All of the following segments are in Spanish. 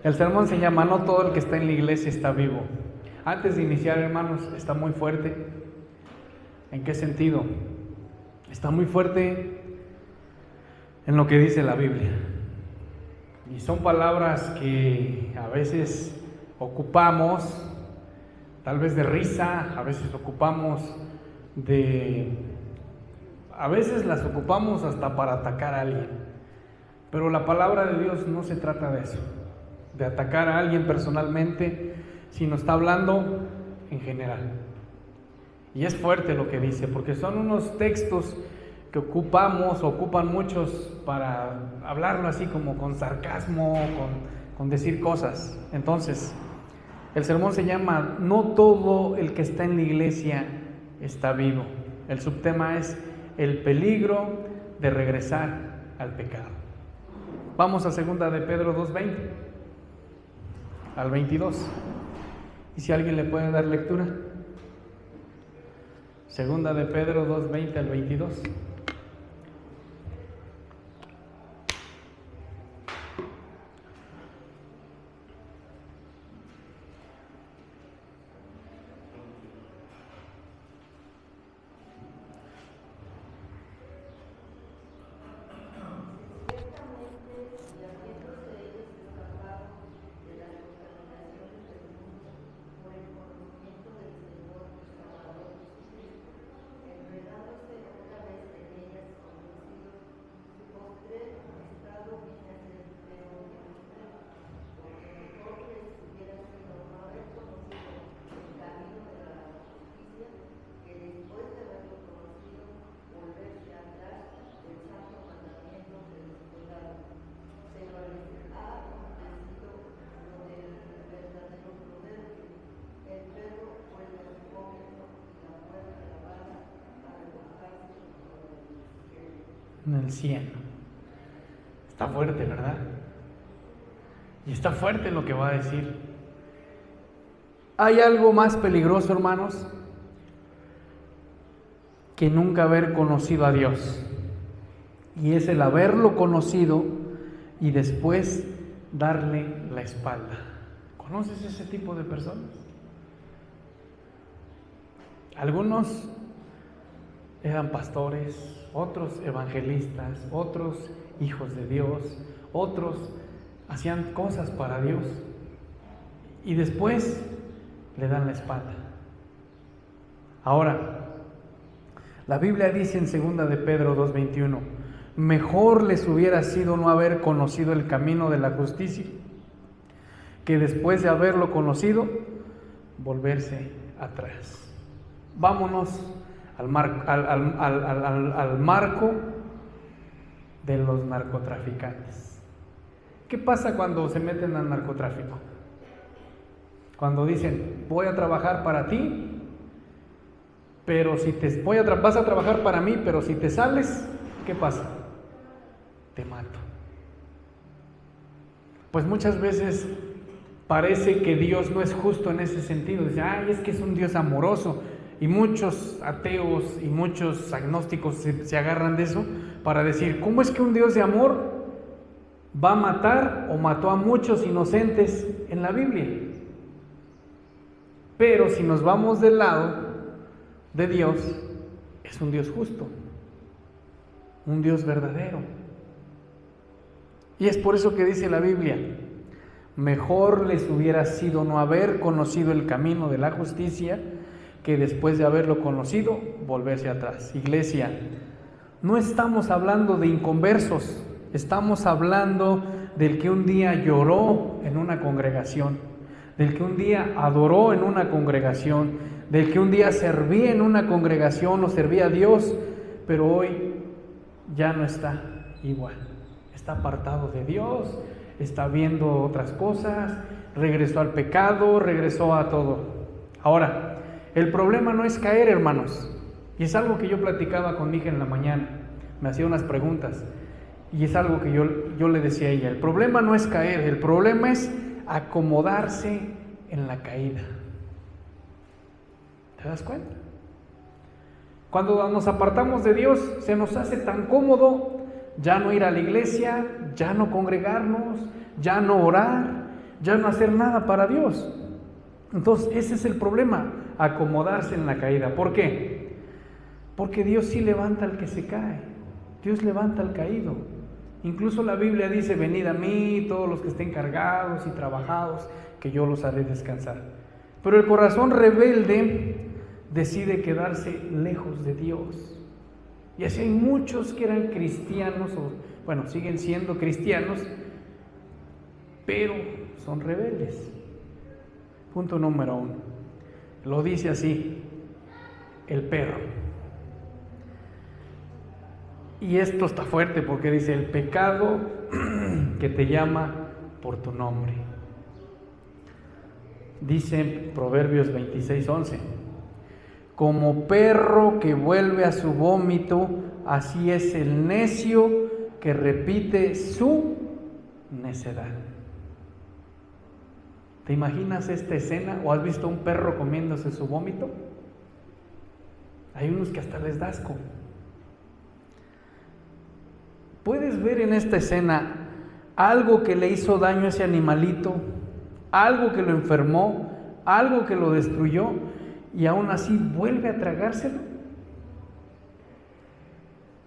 El sermón se llama No todo el que está en la iglesia está vivo. Antes de iniciar, hermanos, está muy fuerte. ¿En qué sentido? Está muy fuerte en lo que dice la Biblia. Y son palabras que a veces ocupamos, tal vez de risa, a veces las ocupamos hasta para atacar a alguien. Pero la palabra de Dios no se trata de eso, de atacar a alguien personalmente, sino está hablando en general. Y es fuerte lo que dice, porque son unos textos que ocupan muchos para hablarlo así como con sarcasmo, con decir cosas. Entonces, el sermón se llama No todo el que está en la iglesia está vivo. El subtema es el peligro de regresar al pecado. Vamos a 2 de Pedro 2:20 al 22. Y si alguien le puede dar lectura. 2 de Pedro 2:20 al 22. En el 100. Está fuerte, ¿verdad? Y está fuerte lo que va a decir. Hay algo más peligroso, hermanos, que nunca haber conocido a Dios. Y es el haberlo conocido y después darle la espalda. ¿Conoces ese tipo de personas? Algunos eran pastores, otros evangelistas, otros hijos de Dios, otros hacían cosas para Dios y después le dan la espalda. Ahora, la Biblia dice en 2 de Pedro 2:21, mejor les hubiera sido no haber conocido el camino de la justicia, que después de haberlo conocido, volverse atrás. Vámonos al marco de los narcotraficantes. ¿Qué pasa cuando se meten al narcotráfico? Cuando dicen, voy a trabajar para ti, pero vas a trabajar para mí, pero si te sales, ¿qué pasa? Te mato. Pues muchas veces parece que Dios no es justo en ese sentido. Dice, es que es un Dios amoroso. Y muchos ateos y muchos agnósticos se agarran de eso para decir, ¿cómo es que un Dios de amor va a matar o mató a muchos inocentes en la Biblia? Pero si nos vamos del lado de Dios, es un Dios justo, un Dios verdadero. Y es por eso que dice la Biblia, mejor les hubiera sido no haber conocido el camino de la justicia, que después de haberlo conocido, volverse atrás. Iglesia, no estamos hablando de inconversos, estamos hablando del que un día lloró en una congregación, del que un día adoró en una congregación, del que un día servía en una congregación o servía a Dios, pero hoy ya no está igual. Está apartado de Dios, está viendo otras cosas, regresó al pecado, regresó a todo. Ahora, el problema no es caer, hermanos, y es algo que yo platicaba con mi hija en la mañana, me hacía unas preguntas, y es algo que yo le decía a ella, el problema no es caer, el problema es acomodarse en la caída. ¿Te das cuenta? Cuando nos apartamos de Dios, se nos hace tan cómodo ya no ir a la iglesia, ya no congregarnos, ya no orar, ya no hacer nada para Dios. Entonces ese es el problema, acomodarse en la caída. ¿Por qué? Porque Dios sí levanta al que se cae, Dios levanta al caído. Incluso la Biblia dice: venid a mí todos los que estén cargados y trabajados, que yo los haré descansar. Pero el corazón rebelde decide quedarse lejos de Dios. Y así hay muchos que eran cristianos, o bueno, siguen siendo cristianos, pero son rebeldes. Punto número 1. Lo dice así el perro. Y esto está fuerte porque dice: el pecado que te llama por tu nombre. Dice Proverbios 26:11: como perro que vuelve a su vómito, así es el necio que repite su necedad. ¿Te imaginas esta escena? ¿O has visto un perro comiéndose su vómito? Hay unos que hasta les da asco. Puedes ver en esta escena algo que le hizo daño a ese animalito, algo que lo enfermó, algo que lo destruyó, y aún así vuelve a tragárselo.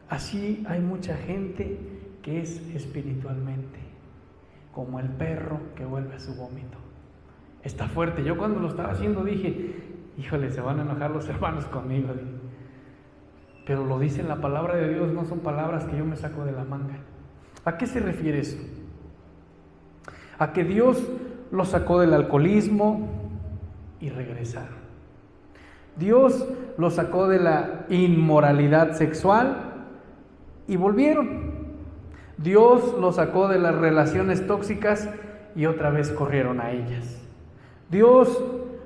Así hay mucha gente que es espiritualmente como el perro que vuelve a su vómito. Está fuerte. Yo cuando lo estaba haciendo dije: híjole, se van a enojar los hermanos conmigo. Pero lo dice en la palabra de Dios, no son palabras que yo me saco de la manga. ¿A qué se refiere eso? A que Dios los sacó del alcoholismo y regresaron. Dios los sacó de la inmoralidad sexual y volvieron. Dios los sacó de las relaciones tóxicas y otra vez corrieron a ellas. Dios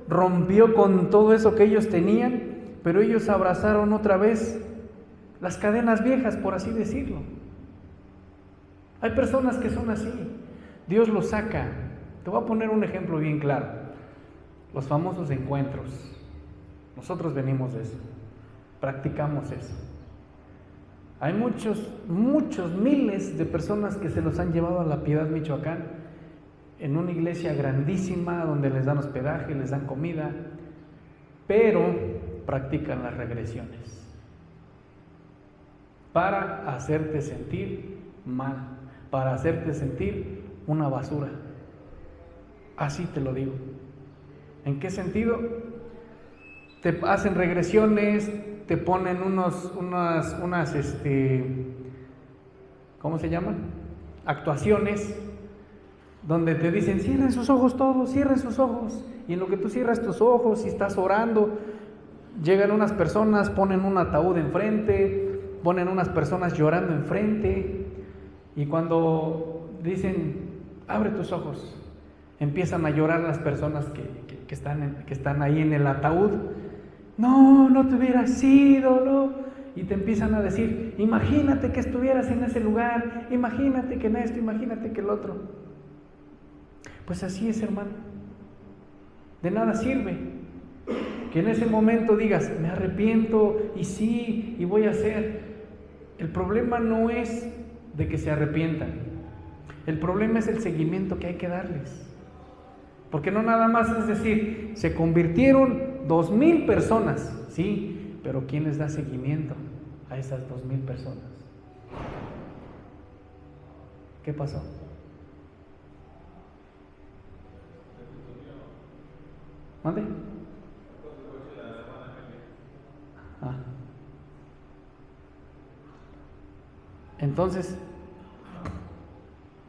rompió con todo eso que ellos tenían, pero ellos abrazaron otra vez las cadenas viejas, por así decirlo. Hay personas que son así. Dios los saca. Te voy a poner un ejemplo bien claro. Los famosos encuentros. Nosotros venimos de eso, practicamos eso. Hay muchos, miles de personas que se los han llevado a La Piedad, Michoacán, en una iglesia grandísima donde les dan hospedaje, les dan comida, pero practican las regresiones para hacerte sentir mal, para hacerte sentir una basura. Así te lo digo. ¿En qué sentido? Te hacen regresiones, te ponen unas ¿cómo se llaman? Actuaciones, donde te dicen: cierren sus ojos todos, cierren sus ojos. Y en lo que tú cierras tus ojos y estás orando, llegan unas personas, ponen un ataúd enfrente, ponen unas personas llorando enfrente, y cuando dicen: abre tus ojos, empiezan a llorar las personas que están ahí en el ataúd. No te hubieras ido, no. Y te empiezan a decir: imagínate que estuvieras en ese lugar, imagínate que en esto, imagínate que el otro. Pues así es, hermano. De nada sirve que en ese momento digas: me arrepiento, y sí, y voy a hacer. El problema no es de que se arrepientan. El problema es el seguimiento que hay que darles. Porque no nada más es decir: se convirtieron 2,000 personas, sí, pero ¿quién les da seguimiento a esas 2,000 personas? ¿Qué pasó? ¿Mande? Entonces,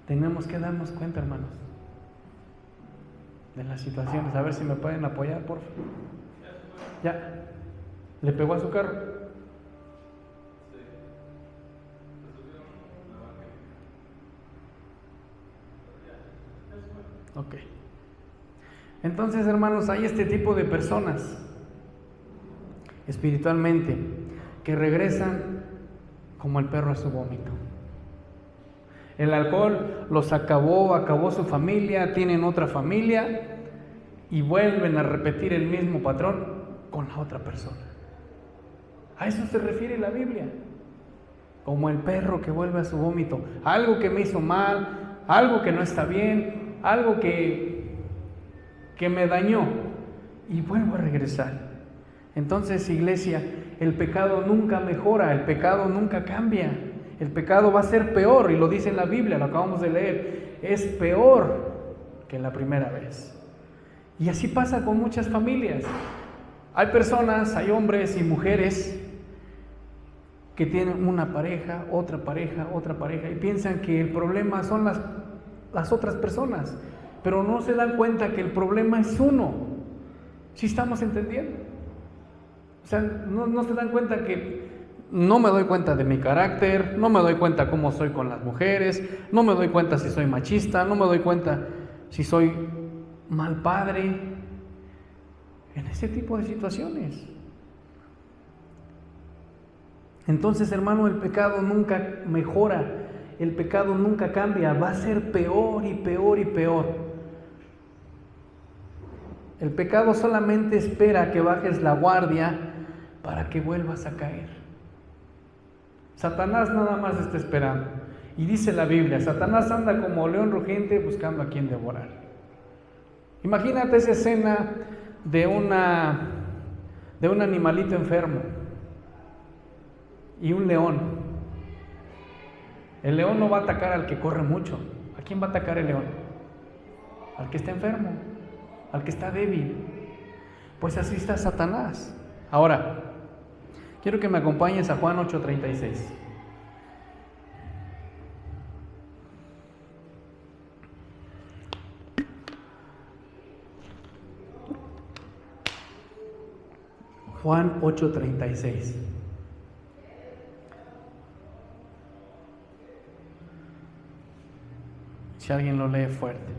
tenemos que darnos cuenta, hermanos, de las situaciones. A ver si me pueden apoyar, por favor. Ya. ¿Le pegó a su carro? Ok. Entonces, hermanos, hay este tipo de personas espiritualmente que regresan como el perro a su vómito. El alcohol los acabó su familia, tienen otra familia y vuelven a repetir el mismo patrón con la otra persona. A eso se refiere la Biblia, como el perro que vuelve a su vómito. Algo que me hizo mal, algo que no está bien, algo que me dañó y vuelvo a regresar. Entonces, iglesia, el pecado nunca mejora, el pecado nunca cambia, el pecado va a ser peor, y lo dice en la Biblia, lo acabamos de leer, es peor que la primera vez. Y así pasa con muchas familias. Hay personas, hay hombres y mujeres que tienen una pareja, otra pareja, y piensan que el problema son las otras personas, pero no se dan cuenta que el problema es uno. ¿Sí estamos entendiendo? O sea, no se dan cuenta que no me doy cuenta de mi carácter, no me doy cuenta cómo soy con las mujeres, no me doy cuenta si soy machista, no me doy cuenta si soy mal padre, en ese tipo de situaciones. Entonces, hermano, el pecado nunca mejora, el pecado nunca cambia, va a ser peor y peor y peor. El pecado solamente espera que bajes la guardia para que vuelvas a caer. Satanás nada más está esperando. Y dice la Biblia, Satanás anda como león rugiente buscando a quien devorar. Imagínate esa escena de un animalito enfermo y un león. El león no va a atacar al que corre mucho. ¿A quién va a atacar el león? Al que está enfermo, al que está débil. Pues así está Satanás. Ahora, quiero que me acompañes a Juan 8:36. Juan 8:36. Si alguien lo lee fuerte.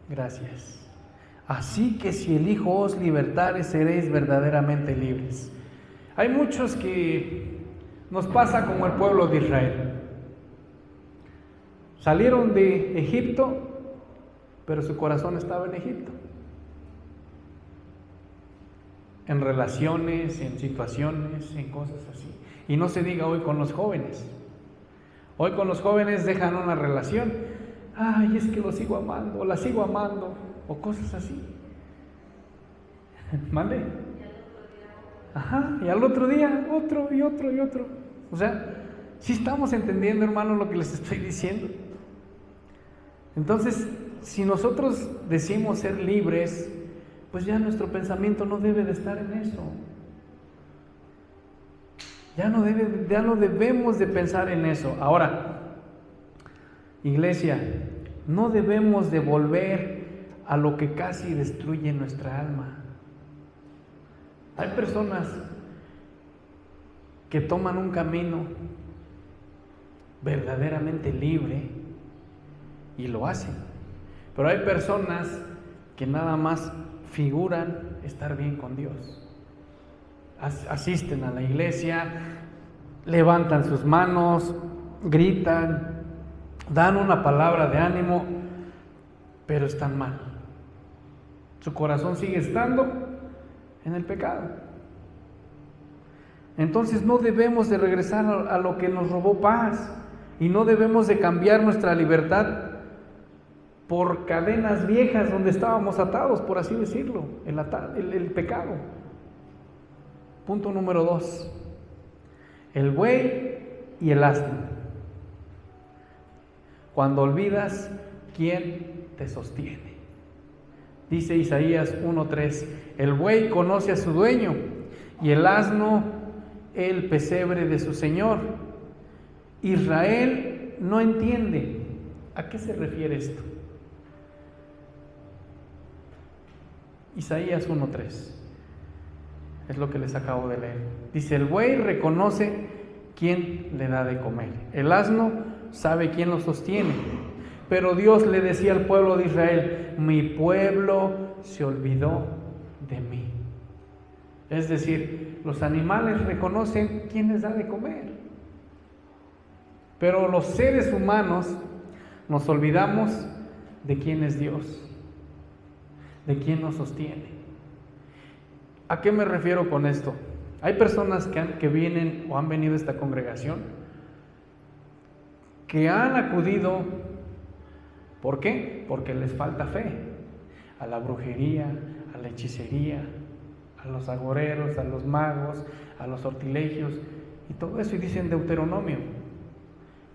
Gracias. Así que si el Hijo os libertare, seréis verdaderamente libres. Hay muchos que nos pasa como el pueblo de Israel. Salieron de Egipto, pero su corazón estaba en Egipto. En relaciones, en situaciones, en cosas así. Y no se diga hoy con los jóvenes. Hoy con los jóvenes dejan una relación. Ay, es que lo sigo amando, o la sigo amando, o cosas así. ¿Mande? Ajá, y al otro día, otro y otro y otro. O sea, ¿sí estamos entendiendo, hermanos, lo que les estoy diciendo? Entonces, si nosotros decimos ser libres, pues ya nuestro pensamiento no debe de estar en eso. Ya no debemos de pensar en eso. Ahora, iglesia, no debemos de volver a lo que casi destruye nuestra alma. Hay personas que toman un camino verdaderamente libre y lo hacen, pero hay personas que nada más figuran estar bien con Dios. Asisten a la iglesia, levantan sus manos, gritan, dan una palabra de ánimo, pero están mal. Su corazón sigue estando en el pecado. Entonces no debemos de regresar a lo que nos robó paz, y no debemos de cambiar nuestra libertad por cadenas viejas donde estábamos atados, por así decirlo, el pecado. Punto número 2, el buey y el asno. Cuando olvidas, ¿quién te sostiene? Dice Isaías 1:3, el buey conoce a su dueño y el asno el pesebre de su señor. Israel no entiende. ¿A qué se refiere esto? Isaías 1:3 es lo que les acabo de leer. Dice, el buey reconoce quién le da de comer, el asno sabe quién lo sostiene. Pero Dios le decía al pueblo de Israel, mi pueblo se olvidó de mí. Es decir, los animales reconocen quién les da de comer, pero los seres humanos nos olvidamos de quién es Dios, de quién nos sostiene. ¿A qué me refiero con esto? Hay personas que vienen o han venido a esta congregación que han acudido, ¿por qué? Porque les falta fe a la brujería, a la hechicería, a los agoreros, a los magos, a los sortilegios y todo eso. Y dice en Deuteronomio: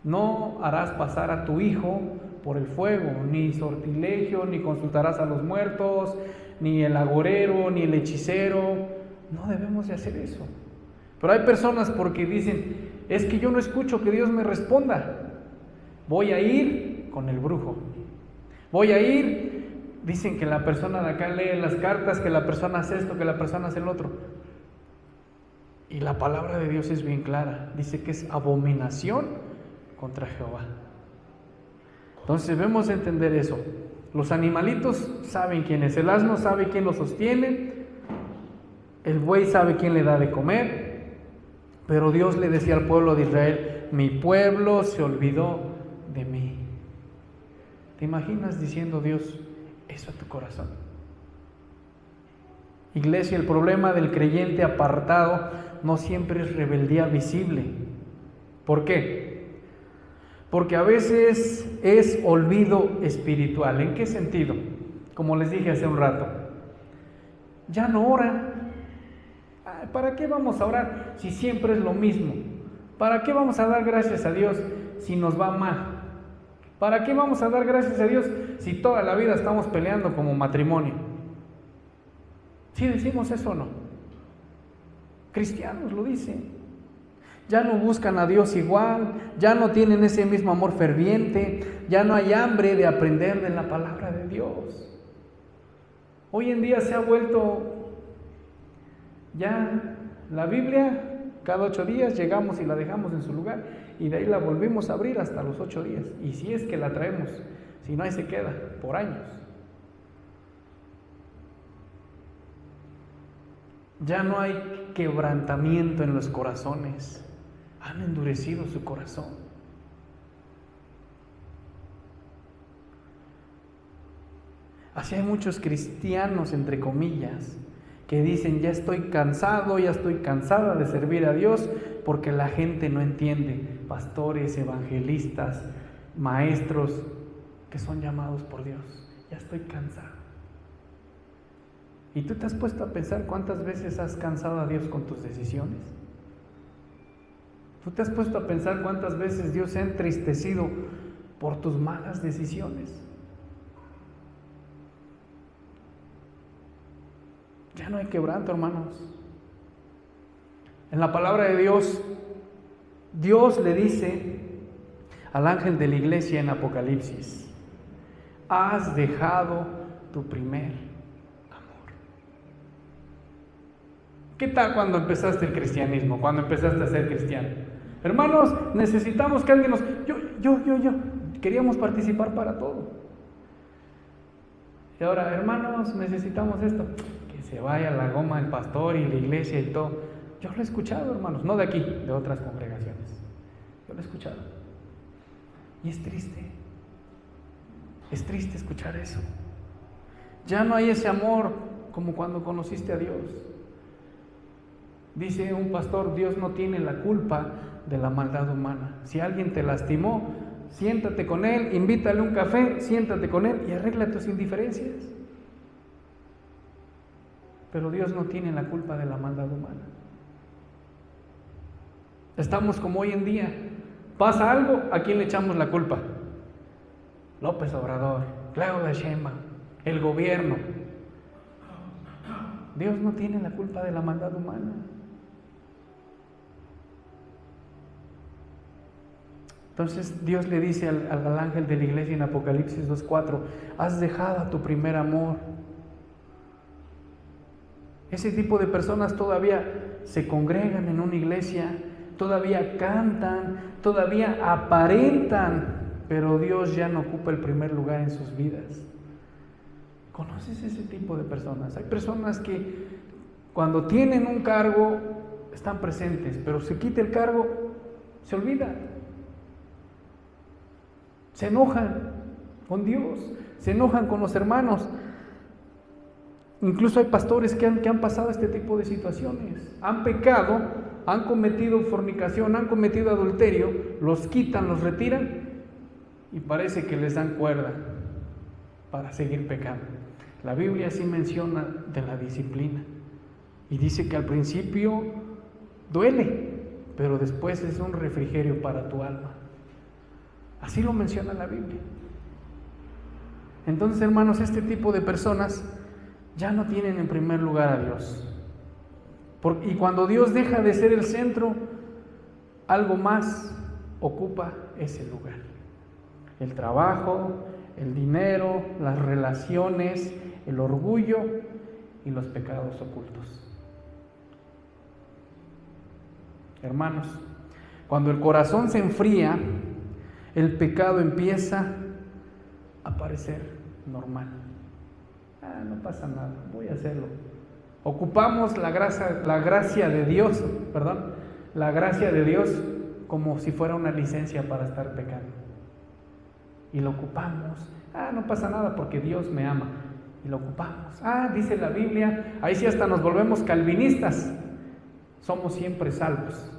no harás pasar a tu hijo por el fuego, ni sortilegio, ni consultarás a los muertos, ni el agorero, ni el hechicero. No debemos de hacer eso. Pero hay personas porque dicen: es que yo no escucho que Dios me responda. Voy a ir con el brujo. Voy a ir, dicen que la persona de acá lee las cartas, que la persona hace esto, que la persona hace el otro. Y la palabra de Dios es bien clara. Dice que es abominación contra Jehová. Entonces debemos entender eso. Los animalitos saben quién es. El asno sabe quién lo sostiene. El buey sabe quién le da de comer. Pero Dios le decía al pueblo de Israel: mi pueblo se olvidó de mí. ¿Te imaginas diciendo Dios eso a tu corazón? Iglesia, el problema del creyente apartado no siempre es rebeldía visible. ¿Por qué? Porque a veces es olvido espiritual. ¿En qué sentido? Como les dije hace un rato, ya no oran. ¿Para qué vamos a orar si siempre es lo mismo? ¿Para qué vamos a dar gracias a Dios si nos va mal? ¿Para qué vamos a dar gracias a Dios si toda la vida estamos peleando como matrimonio? ¿Sí decimos eso o no? Cristianos lo dicen. Ya no buscan a Dios igual, ya no tienen ese mismo amor ferviente, ya no hay hambre de aprender de la palabra de Dios. Hoy en día se ha vuelto ya la Biblia, cada 8 días llegamos y la dejamos en su lugar y de ahí la volvimos a abrir hasta los 8 días. Y si es que la traemos, si no, ahí se queda por años. Ya no hay quebrantamiento en los corazones. Han endurecido su corazón. Así hay muchos cristianos, entre comillas, que dicen: ya estoy cansado, ya estoy cansada de servir a Dios porque la gente no entiende. Pastores, evangelistas, maestros que son llamados por Dios. Ya estoy cansado. ¿Y tú te has puesto a pensar cuántas veces has cansado a Dios con tus decisiones? ¿Tú te has puesto a pensar cuántas veces Dios se ha entristecido por tus malas decisiones? Ya no hay quebranto, hermanos. En la palabra de Dios, Dios le dice al ángel de la iglesia en Apocalipsis: has dejado tu primer amor. ¿Qué tal cuando empezaste el cristianismo? Cuando empezaste a ser cristiano. Hermanos, necesitamos que alguien nos... Yo. Queríamos participar para todo. Y ahora, hermanos, necesitamos esto. Que se vaya la goma el pastor y la iglesia y todo. Yo lo he escuchado, hermanos, no de aquí, de otras congregaciones. Yo lo he escuchado. Y es triste. Es triste escuchar eso. Ya no hay ese amor como cuando conociste a Dios. Dice un pastor: Dios no tiene la culpa de la maldad humana. Si alguien te lastimó, siéntate con él, invítale un café, siéntate con él y arregla tus indiferencias. Pero Dios no tiene la culpa de la maldad humana. Estamos como hoy en día. Pasa algo, ¿a quién le echamos la culpa? López Obrador, Claudia Sheinbaum, el gobierno. Dios no tiene la culpa de la maldad humana. Entonces Dios le dice al ángel de la iglesia en Apocalipsis 2:4: has dejado a tu primer amor. Ese tipo de personas todavía se congregan en una iglesia, todavía cantan, todavía aparentan, pero Dios ya no ocupa el primer lugar en sus vidas. ¿Conoces ese tipo de personas? Hay personas que cuando tienen un cargo están presentes, pero se quita el cargo, se olvidan. Se enojan con Dios, se enojan con los hermanos. Incluso hay pastores que han pasado este tipo de situaciones. Han pecado, han cometido fornicación, han cometido adulterio, los quitan, los retiran y parece que les dan cuerda para seguir pecando. La Biblia sí menciona de la disciplina y dice que al principio duele, pero después es un refrigerio para tu alma. Así lo menciona la Biblia. Entonces, hermanos, este tipo de personas ya no tienen en primer lugar a Dios. Y cuando Dios deja de ser el centro, algo más ocupa ese lugar. El trabajo, el dinero, las relaciones, el orgullo y los pecados ocultos. Hermanos, cuando el corazón se enfría, el pecado empieza a parecer normal. No pasa nada, voy a hacerlo. Ocupamos la gracia de Dios, la gracia de Dios como si fuera una licencia para estar pecando. Y lo ocupamos. No pasa nada porque Dios me ama. Y lo ocupamos. Dice la Biblia, ahí sí hasta nos volvemos calvinistas. Somos siempre salvos.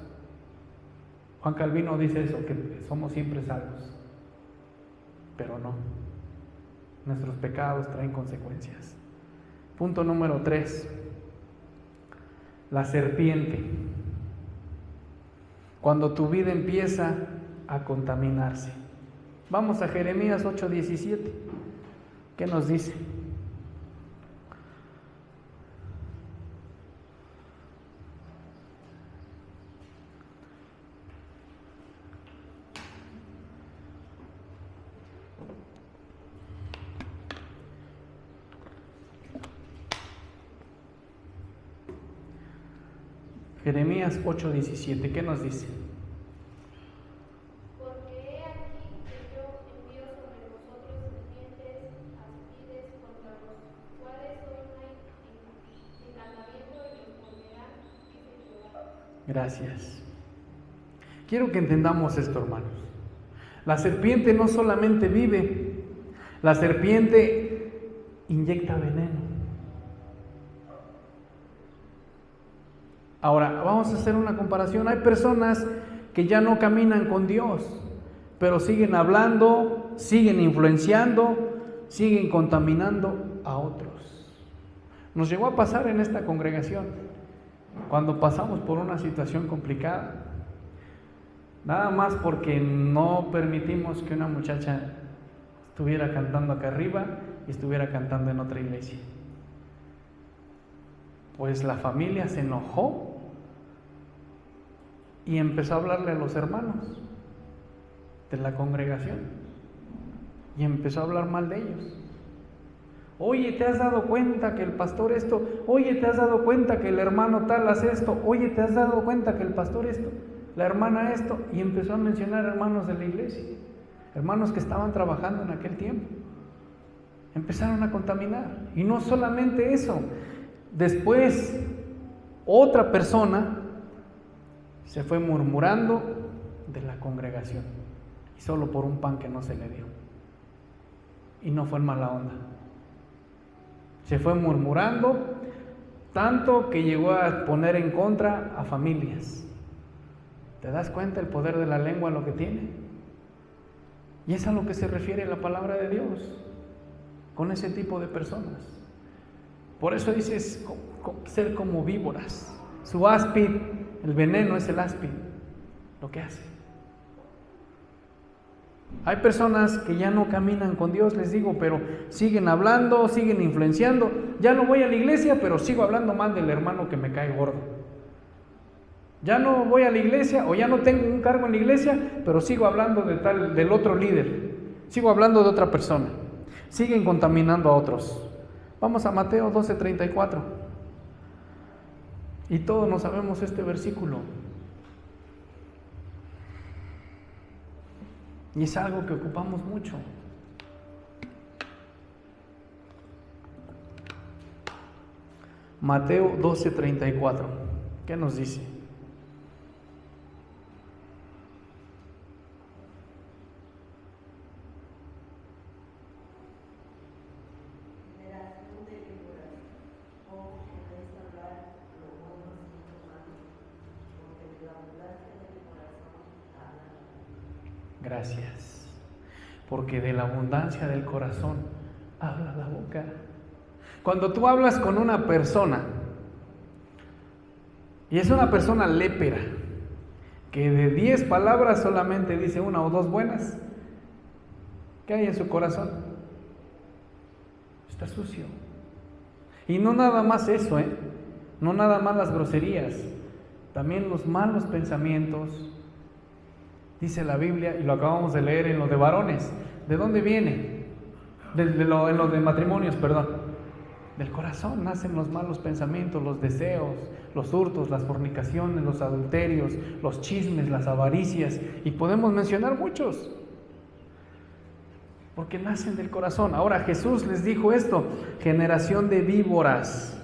Juan Calvino dice eso, que somos siempre salvos. Pero no. Nuestros pecados traen consecuencias. Punto número 3. La serpiente. Cuando tu vida empieza a contaminarse. Vamos a Jeremías 8:17. ¿Qué nos dice? Jeremías 8:17, ¿qué nos dice? Porque he aquí que yo envío sobre vosotros serpientes, áspides, contra los cuales soy encantamiento y los comerán, dice Jehová. Gracias. Quiero que entendamos esto, hermanos. La serpiente no solamente vive, la serpiente inyecta veneno. Ahora, vamos a hacer una comparación. Hay personas que ya no caminan con Dios, pero siguen hablando, siguen influenciando, siguen contaminando a otros. Nos llegó a pasar en esta congregación, cuando pasamos por una situación complicada, nada más porque no permitimos que una muchacha estuviera cantando acá arriba y estuviera cantando en otra iglesia. Pues la familia se enojó y empezó a hablarle a los hermanos de la congregación y empezó a hablar mal de ellos. Oye, ¿te has dado cuenta que el pastor esto? Oye, ¿te has dado cuenta que el hermano tal hace esto? Oye, ¿te has dado cuenta que el pastor esto? La hermana esto. Y empezó a mencionar hermanos de la iglesia, hermanos que estaban trabajando en aquel tiempo. Empezaron a contaminar. Y no solamente eso. Después, otra persona se fue murmurando de la congregación, y solo por un pan que no se le dio. Y no fue en mala onda. Se fue murmurando tanto que llegó a poner en contra a familias. ¿Te das cuenta el poder de la lengua, lo que tiene? Y es a lo que se refiere la palabra de Dios con ese tipo de personas. Por eso dice ser como víboras. Su áspid, el veneno es el áspid, lo que hace. Hay personas que ya no caminan con Dios, les digo, pero siguen hablando, siguen influenciando. Ya no voy a la iglesia, pero sigo hablando mal del hermano que me cae gordo. Ya no voy a la iglesia, o ya no tengo un cargo en la iglesia, pero sigo hablando del otro líder. Sigo hablando de otra persona. Siguen contaminando a otros. Vamos a Mateo 12:34. Y todos nos sabemos este versículo. Y es algo que ocupamos mucho. Mateo 12:34. ¿Qué nos dice? gracias, porque de la abundancia del corazón habla la boca. Cuando tú hablas con una persona, y es una persona lépera, que de 10 palabras solamente dice 1 o 2 buenas, ¿qué hay en su corazón? Está sucio. Y no nada más eso, no nada más las groserías, también los malos pensamientos. Dice la Biblia, y lo acabamos de leer en lo de varones. ¿De dónde viene? En lo de matrimonios, perdón. Del corazón nacen los malos pensamientos, los deseos, los hurtos, las fornicaciones, los adulterios, los chismes, las avaricias, y podemos mencionar muchos, porque nacen del corazón. Ahora Jesús les dijo esto: generación de víboras,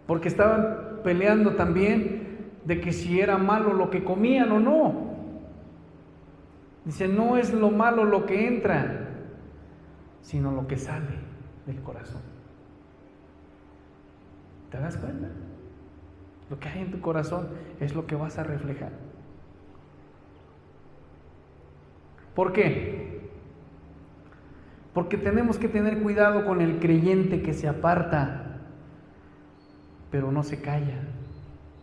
porque estaban peleando también de que si era malo lo que comían o no. Dice, no es lo malo lo que entra, sino lo que sale del corazón. ¿Te das cuenta? Lo que hay en tu corazón es lo que vas a reflejar. ¿Por qué? Porque tenemos que tener cuidado con el creyente que se aparta, pero no se calla.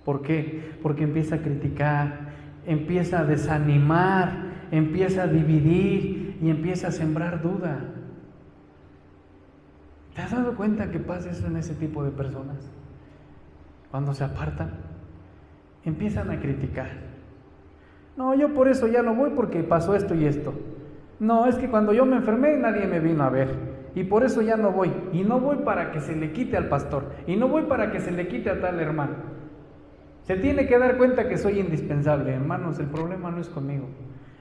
¿Por qué? Porque empieza a criticar, empieza a desanimar, empieza a dividir y empieza a sembrar duda. ¿Te has dado cuenta que pasa eso en ese tipo de personas? Cuando se apartan, empiezan a criticar. No, yo por eso ya no voy porque pasó esto y esto. No, es que cuando yo me enfermé nadie me vino a ver y por eso ya no voy. Y no voy para que se le quite al pastor, y no voy para que se le quite a tal hermano. Se tiene que dar cuenta que soy indispensable. Hermanos, el problema no es conmigo,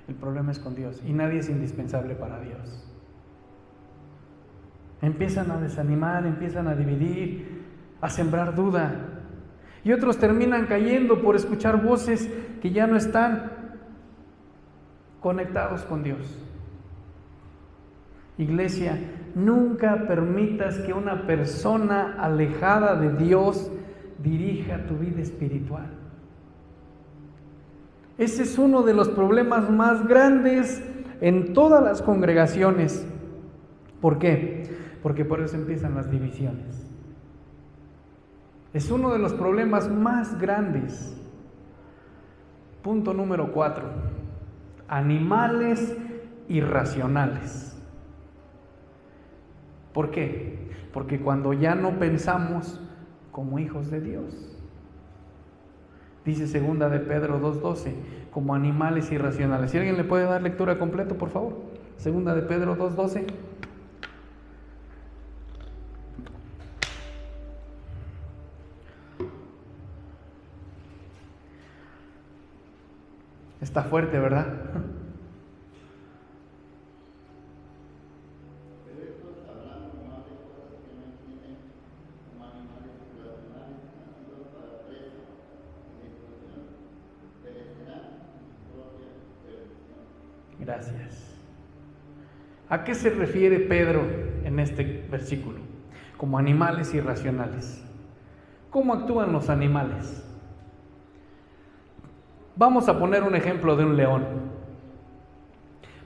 el problema es con Dios, y nadie es indispensable para Dios. Empiezan a desanimar, empiezan a dividir, a sembrar duda. Y otros terminan cayendo por escuchar voces que ya no están conectados con Dios. Iglesia, nunca permitas que una persona alejada de Dios dirija tu vida espiritual. Ese es uno de los problemas más grandes en todas las congregaciones. ¿Por qué? Porque por eso empiezan las divisiones. Es uno de los problemas más grandes. Punto número 4. Animales irracionales. ¿Por qué? Porque cuando ya no pensamos como hijos de Dios. Dice 2 de Pedro 2:12, como animales irracionales. Si alguien le puede dar lectura completa, por favor. 2 de Pedro 2:12. Está fuerte, ¿verdad? Gracias. ¿A qué se refiere Pedro en este versículo? Como animales irracionales. ¿Cómo actúan los animales? Vamos a poner un ejemplo de un león.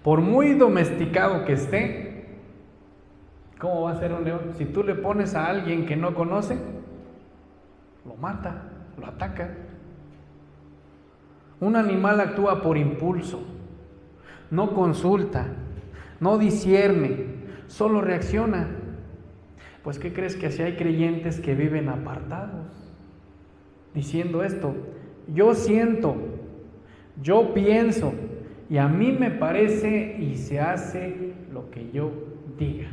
Por muy domesticado que esté, ¿cómo va a ser un león? Si tú le pones a alguien que no conoce, lo mata, lo ataca. Un animal actúa por impulso, no consulta, no discierne, solo reacciona. Pues ¿qué crees? Que así hay creyentes que viven apartados, diciendo esto: yo siento, yo pienso, y a mí me parece y se hace lo que yo diga.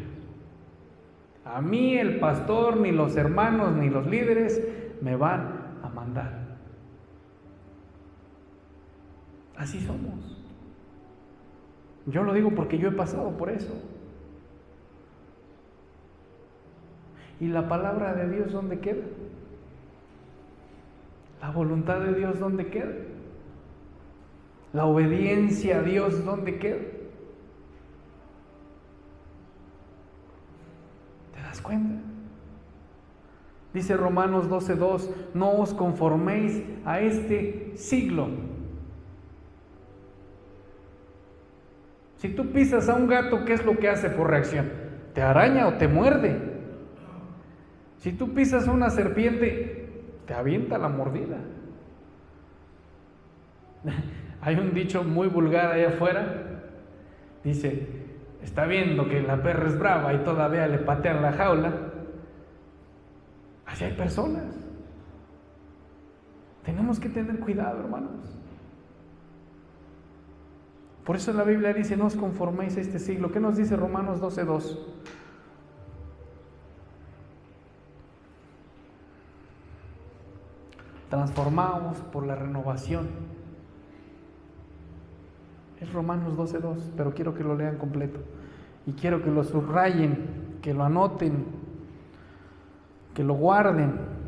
A mí el pastor, ni los hermanos, ni los líderes me van a mandar. Así somos. Yo lo digo porque yo he pasado por eso. ¿Y la palabra de Dios dónde queda? ¿La voluntad de Dios dónde queda? ¿La obediencia a Dios dónde queda? ¿Te das cuenta? Dice Romanos 12:2, no os conforméis a este siglo. Si tú pisas a un gato, ¿qué es lo que hace por reacción? ¿Te araña o te muerde? Si tú pisas a una serpiente, te avienta la mordida. Hay un dicho muy vulgar allá afuera, dice, está viendo que la perra es brava y todavía le patean la jaula. Así hay personas. Tenemos que tener cuidado, hermanos. Por eso la Biblia dice, no os conforméis a este siglo. ¿Qué nos dice Romanos 12:2? Transformaos por la renovación. Es Romanos 12:2, pero quiero que lo lean completo. Y quiero que lo subrayen, que lo anoten, que lo guarden.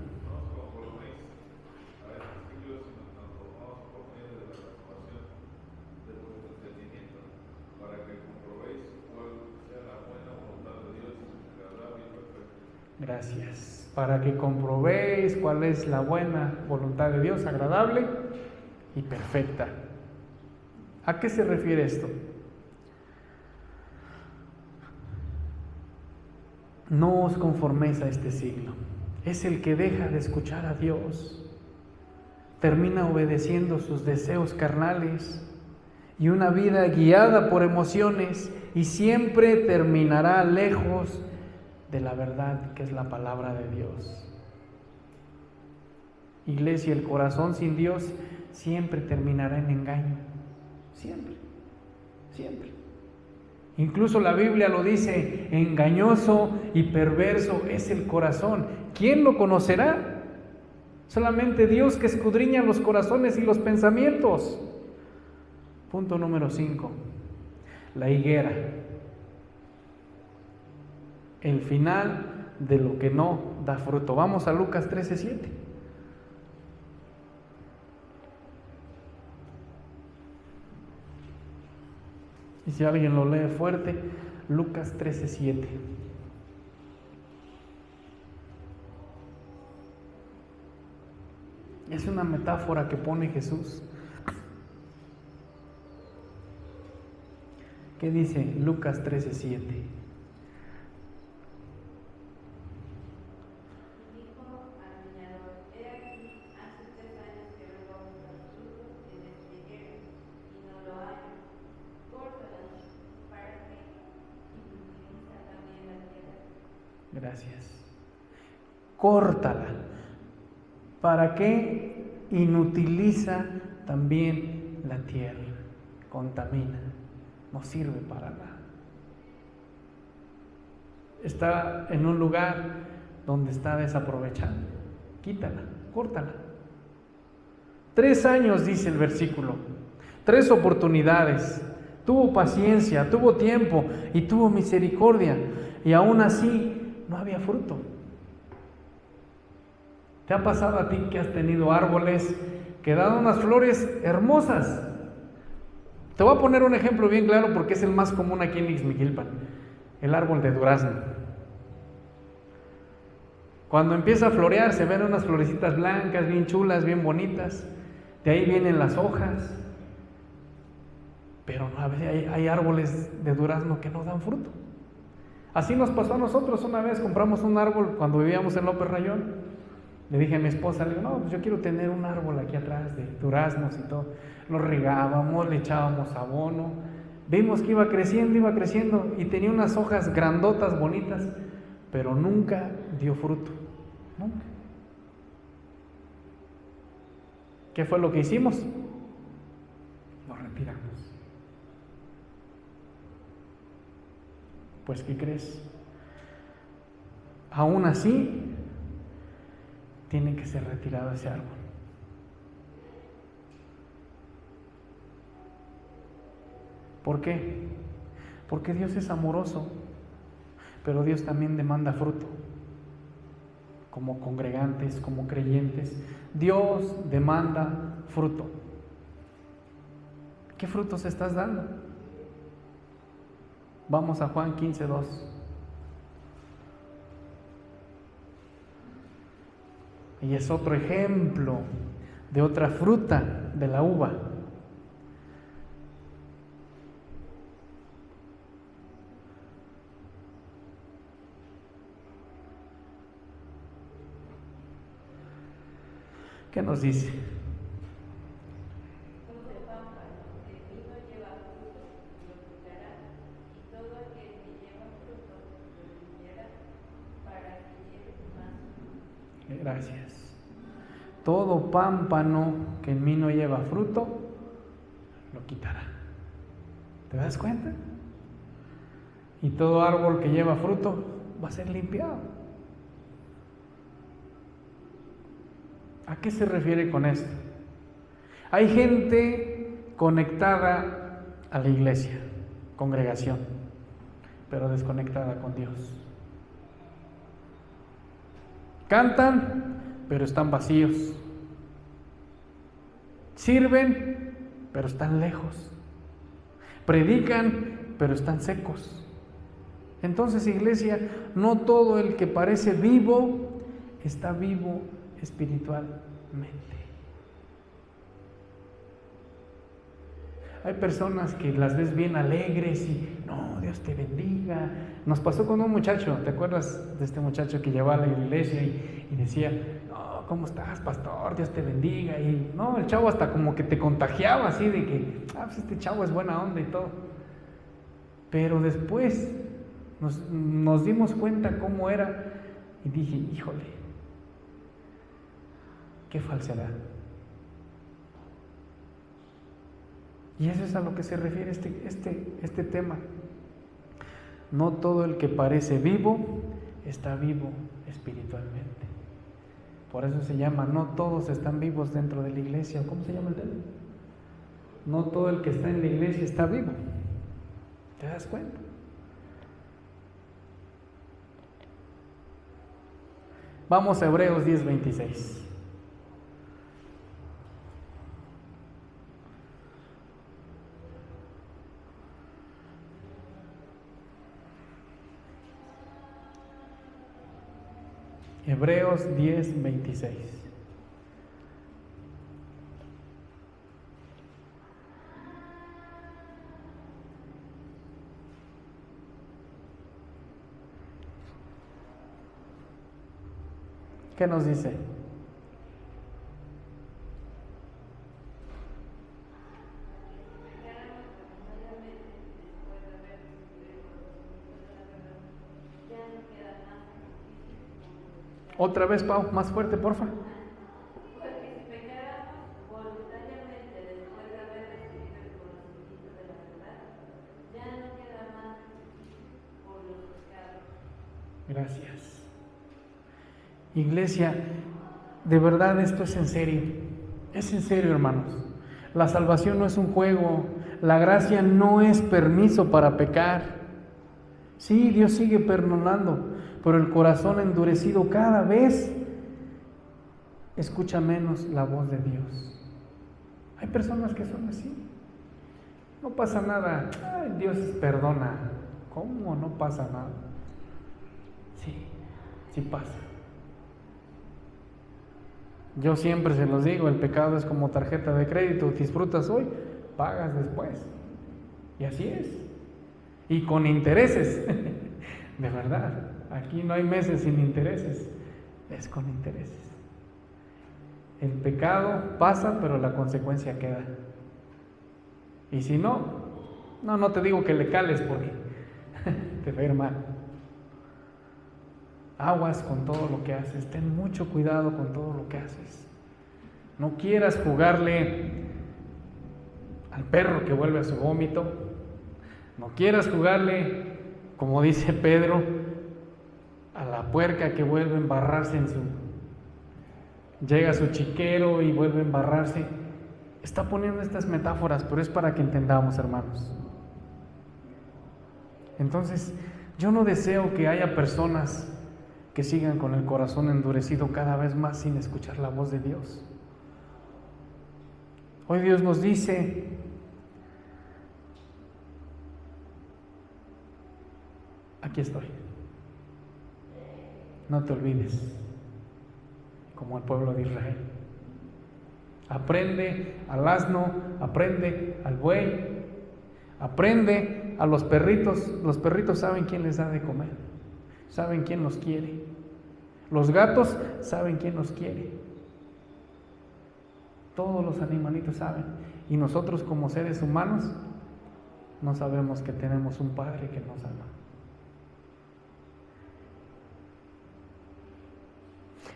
Gracias. Para que comprobéis cuál es la buena voluntad de Dios, agradable y perfecta. ¿A qué se refiere esto? No os conforméis a este siglo. Es el que deja de escuchar a Dios, termina obedeciendo sus deseos carnales y una vida guiada por emociones, y siempre terminará lejos de la verdad que es la palabra de Dios. Iglesia, el corazón sin Dios siempre terminará en engaño. Siempre, siempre. Incluso la Biblia lo dice, engañoso y perverso es el corazón. ¿Quién lo conocerá? Solamente Dios, que escudriña los corazones y los pensamientos. Punto número 5. La higuera. El final de lo que no da fruto. Vamos a Lucas 13:7. Y si alguien lo lee fuerte, Lucas 13:7. Es una metáfora que pone Jesús. ¿Qué dice Lucas 13:7? Gracias. Córtala. ¿Para qué inutiliza también la tierra? Contamina. No sirve para nada. Está en un lugar donde está desaprovechando. Quítala, córtala. 3 años, dice el versículo. 3 oportunidades. Tuvo paciencia, tuvo tiempo y tuvo misericordia. Y aún así no había fruto. ¿Te ha pasado a ti que has tenido árboles que dan unas flores hermosas? Te voy a poner un ejemplo bien claro porque es el más común aquí en Ixmiquilpan. El árbol de durazno. Cuando empieza a florear se ven unas florecitas blancas, bien chulas, bien bonitas. De ahí vienen las hojas. Pero a veces hay árboles de durazno que no dan fruto. Así nos pasó a nosotros. Una vez compramos un árbol cuando vivíamos en López Rayón. Le dije a mi esposa, le digo, no, pues yo quiero tener un árbol aquí atrás de duraznos y todo. Lo regábamos, le echábamos abono. Vimos que iba creciendo y tenía unas hojas grandotas, bonitas, pero nunca dio fruto. Nunca. ¿Qué fue lo que hicimos? Lo retiramos. Pues, ¿qué crees? Aún así, tiene que ser retirado ese árbol. ¿Por qué? Porque Dios es amoroso, pero Dios también demanda fruto. Como congregantes, como creyentes, Dios demanda fruto. ¿Qué frutos estás dando? Vamos a Juan 15:2. Y es otro ejemplo de otra fruta de la uva. ¿Qué nos dice? Todo pámpano que en mí no lleva fruto, lo quitará, y todo aquel que lleva fruto, lo limpiará, para que lleve más fruto. Gracias. Todo pámpano que en mí no lleva fruto, lo quitará. ¿Te das cuenta? Y todo árbol que lleva fruto va a ser limpiado. ¿A qué se refiere con esto? Hay gente conectada a la iglesia, congregación, pero desconectada con Dios. Cantan, pero están vacíos. Sirven, pero están lejos. Predican, pero están secos. Entonces, iglesia, no todo el que parece vivo está vivo espiritualmente. Hay personas que las ves bien alegres y no, Dios te bendiga. Nos pasó con un muchacho, ¿te acuerdas de este muchacho que llevaba a la iglesia y decía, no, ¿cómo estás, pastor? Dios te bendiga. Y no, el chavo hasta como que te contagiaba así de que, pues este chavo es buena onda y todo. Pero después nos dimos cuenta cómo era y dije, híjole, qué falsedad. Y eso es a lo que se refiere este tema. No todo el que parece vivo está vivo espiritualmente. Por eso se llama, no todos están vivos dentro de la iglesia. ¿Cómo se llama el tema? No todo el que está en la iglesia está vivo. ¿Te das cuenta? Vamos a Hebreos 10:26. Hebreos 10:26. ¿Qué nos dice? Otra vez, Pau, más fuerte, porfa. Porque si pecáramos voluntariamente después de haber recibido el conocimiento de la verdad, ya no queda más por los pecados. Gracias. Iglesia, de verdad esto es en serio. Es en serio, hermanos. La salvación no es un juego. La gracia no es permiso para pecar. Sí, Dios sigue perdonando, pero el corazón endurecido cada vez escucha menos la voz de Dios. Hay personas que son así. No pasa nada. Ay, Dios perdona. ¿Cómo no pasa nada? Sí, sí pasa. Yo siempre se los digo, el pecado es como tarjeta de crédito. Disfrutas hoy, pagas después. Y así es. Y con intereses. De verdad. Aquí no hay meses sin intereses, es con intereses. El pecado pasa, pero la consecuencia queda. Y si no te digo que le cales porque te va a ir mal. Aguas con todo lo que haces, ten mucho cuidado con todo lo que haces. No quieras jugarle al perro que vuelve a su vómito. No quieras jugarle, como dice Pedro, a la puerca que vuelve a embarrarse llega a su chiquero y vuelve a embarrarse. Está poniendo estas metáforas, pero es para que entendamos, hermanos. Entonces, yo no deseo que haya personas que sigan con el corazón endurecido cada vez más sin escuchar la voz de Dios. Hoy Dios nos dice, aquí estoy. No te olvides, como el pueblo de Israel. Aprende al asno, aprende al buey, aprende a los perritos. Los perritos saben quién les da de comer, saben quién los quiere. Los gatos saben quién los quiere. Todos los animalitos saben. Y nosotros como seres humanos no sabemos que tenemos un Padre que nos ama.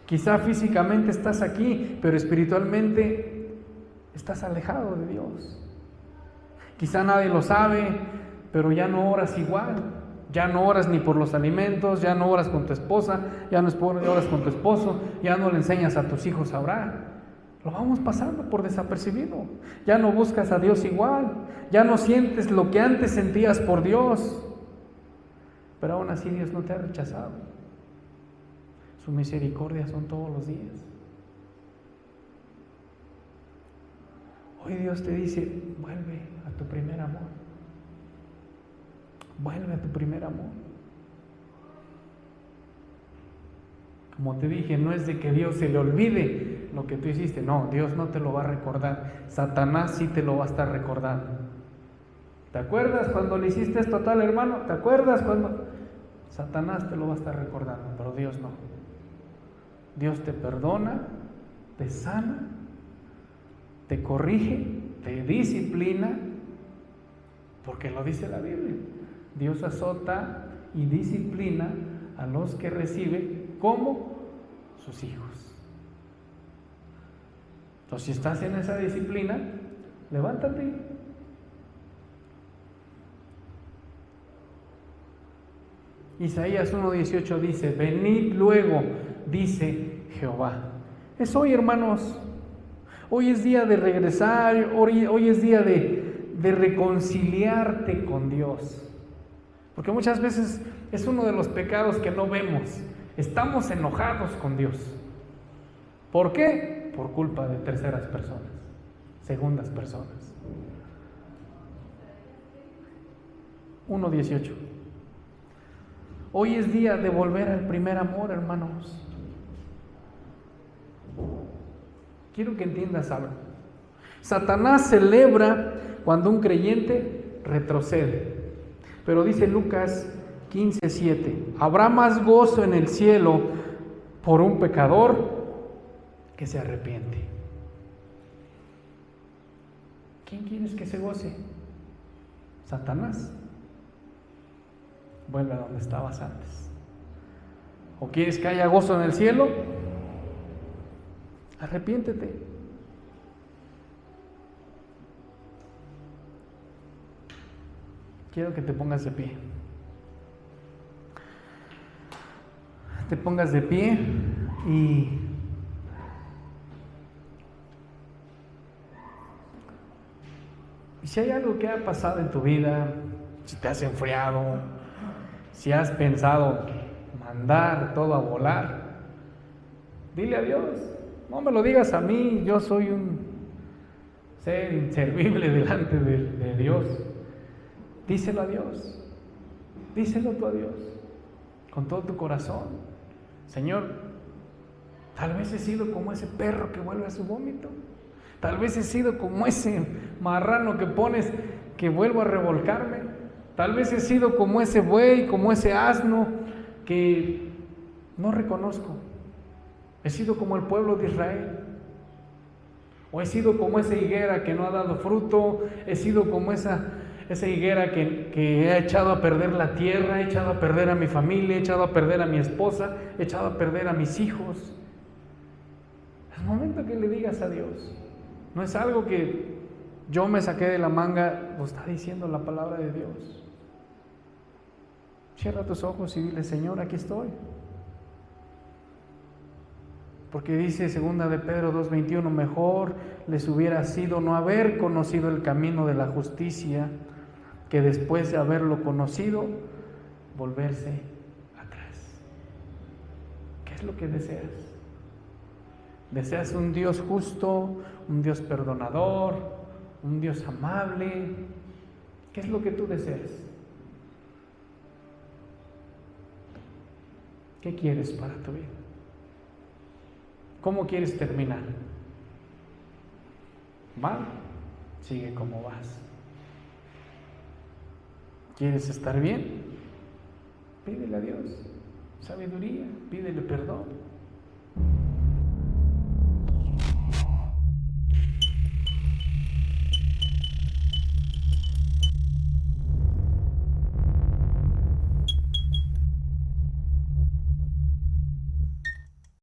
Quizá físicamente estás aquí, pero espiritualmente estás alejado de Dios. Quizá nadie lo sabe, pero ya no oras igual. Ya no oras ni por los alimentos, ya no oras con tu esposa, ya no oras con tu esposo, ya no le enseñas a tus hijos a orar. Lo vamos pasando por desapercibido. Ya no buscas a Dios igual, ya no sientes lo que antes sentías por Dios. Pero aún así Dios no te ha rechazado. Su misericordia son todos los días. Hoy Dios te dice, vuelve a tu primer amor. Vuelve a tu primer amor. Como te dije, no es de que Dios se le olvide lo que tú hiciste. No, Dios no te lo va a recordar. Satanás sí te lo va a estar recordando. ¿Te acuerdas cuando le hiciste esto a tal hermano? ¿Te acuerdas cuando? Satanás te lo va a estar recordando, pero Dios no. Dios te perdona, te sana, te corrige, te disciplina, porque lo dice la Biblia. Dios azota y disciplina a los que recibe como sus hijos. Entonces, si estás en esa disciplina, levántate. Isaías 1:18 dice, venid luego, dice Jehová. Es hoy, hermanos. Hoy es día de regresar, hoy es día de reconciliarte con Dios. Porque muchas veces es uno de los pecados que no vemos. Estamos enojados con Dios. ¿Por qué? Por culpa de terceras personas, segundas personas. 1:18. Hoy es día de volver al primer amor, hermanos. Quiero que entiendas algo. Satanás celebra cuando un creyente retrocede. Pero dice Lucas 15:7, habrá más gozo en el cielo por un pecador que se arrepiente. ¿Quién quieres que se goce? Satanás. Vuelve a donde estabas antes. ¿O quieres que haya gozo en el cielo? Arrepiéntete. Quiero que te pongas de pie. Te pongas de pie y si hay algo que ha pasado en tu vida, si te has enfriado, si has pensado mandar todo a volar, dile a Dios. No me lo digas a mí, yo soy un ser inservible delante de Dios. Díselo a Dios, díselo tú a Dios, con todo tu corazón. Señor, tal vez he sido como ese perro que vuelve a su vómito, tal vez he sido como ese marrano que pones que vuelvo a revolcarme, tal vez he sido como ese buey, como ese asno que no reconozco, he sido como el pueblo de Israel, o he sido como esa higuera que no ha dado fruto, he sido como esa higuera que he echado a perder la tierra, he echado a perder a mi familia, he echado a perder a mi esposa, he echado a perder a mis hijos. Es momento que le digas a Dios. No es algo que yo me saqué de la manga, lo está diciendo la palabra de Dios. Cierra tus ojos y dile, Señor, aquí estoy. Porque dice 2 de Pedro 2:21, mejor les hubiera sido no haber conocido el camino de la justicia, que después de haberlo conocido, volverse atrás. ¿Qué es lo que deseas? ¿Deseas un Dios justo, un Dios perdonador, un Dios amable? ¿Qué es lo que tú deseas? ¿Qué quieres para tu vida? ¿Cómo quieres terminar? ¿Mal? Sigue como vas. ¿Quieres estar bien? Pídele a Dios sabiduría, pídele perdón.